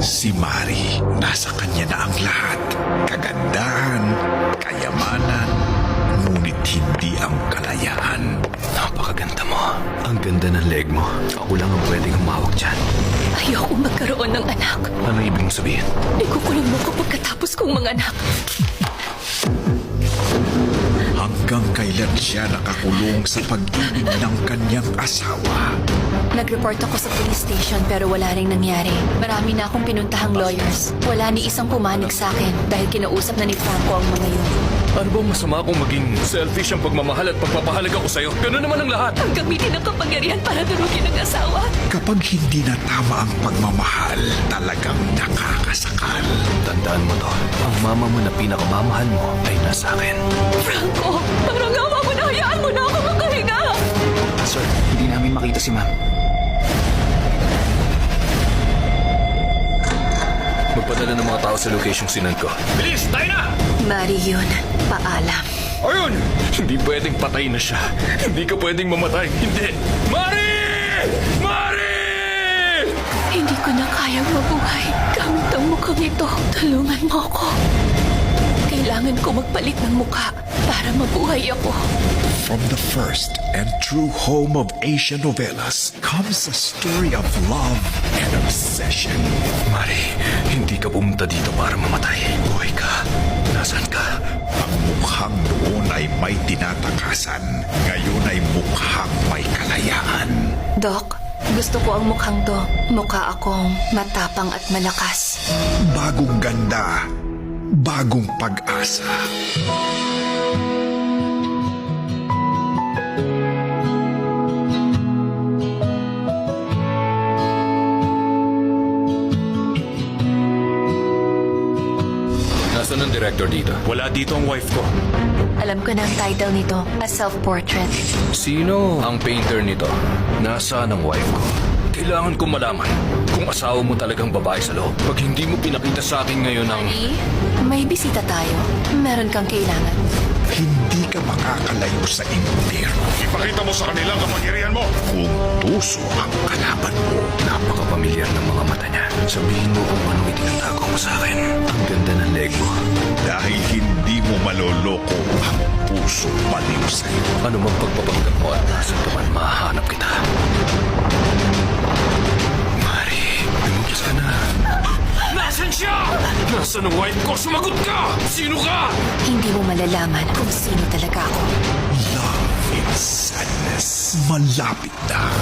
Si Mari, nasa kanya na ang lahat. Kagandahan, kayamanan, ngunit hindi ang kalayaan. Napakaganda mo. Ang ganda ng leg mo. Ako lang ang pwedeng humawak dyan. Ayoko magkaroon ng anak. Ano ibig mong sabihin? Ikukulong mo ko pagkatapos kong mga anak. Hanggang kailan siya nakakulong sa pag-ibig ng kanyang asawa. Nag-report ako sa police station pero wala ring nangyari. Marami na akong pinuntahang lawyers. Wala ni isang pumanig sa akin dahil kinausap na ni Franco ang mga yun. Ano bang masama kung maging selfish ang pagmamahal at pagpapahalaga ko sa'yo? Ganun naman ang lahat. Ang gamitin ng kapangyarihan para durugin ang asawa. Kapag hindi na tama ang pagmamahal, talagang nakakasakal. Tandaan mo to. Ang mama mo na pinakamamahal mo ay nasa akin. Franco, parang awa mo na, hayaan mo na ako makahinga. Sir, hindi namin makita si ma'am. Magpadala ng mga tao sa location sinand ko. Bilis! Tayo na! Mari yun, paalam. Ayun! Hindi pwedeng patay na siya. Hindi ka pwedeng mamatay. Hindi! Mari! Mari! Hindi ko na kayang mabuhay gamit ang mukhang ito. Tulungan mo ako. Kailangan ko magpalit ng mukha para mabuhay ako. From the first and true home of Asian novelas comes a story of love and obsession. Mari, hindi ka pumunta dito para mamatay. Buhay ka. Nasaan ka? Ang mukhang noon ay may tinatakasan, ngayon ay mukhang may kalayaan. Doc, gusto ko ang mukhang to. Mukha akong matapang at malakas. Bagong ganda, bagong pag-asa. Nasaan ang director dito? Wala dito ang wife ko. Alam ko na ang title nito, A Self-Portrait. Sino ang painter nito? Nasaan ang wife ko? Kailangan kong malaman kung asawa mo talagang babae sa loob. Pag hindi mo pinakita sa akin ngayon ang... Mari, may bisita tayo. Meron kang kailangan. Hindi ka makakalayo sa impyerno. Ipakita mo sa kanila ang kapangyarihan mo. Kung tuso ang kalaban mo. Napakapamilyar ng mga mata niya. Sabihin mo kung anong itinatago mo sa akin. Ang ganda ng leg mo. Dahil hindi mo maloloko ang puso baliw sa'yo. Ano mang pagpapanggap mo at nasa tuman, mahanap kita. Mari, lumabas ka na. Nasaan siya? Nasaan ang wife ko? Sumagot ka! Sino ka? Hindi mo malalaman kung sino talaga ako. Love in sadness. Malapit na.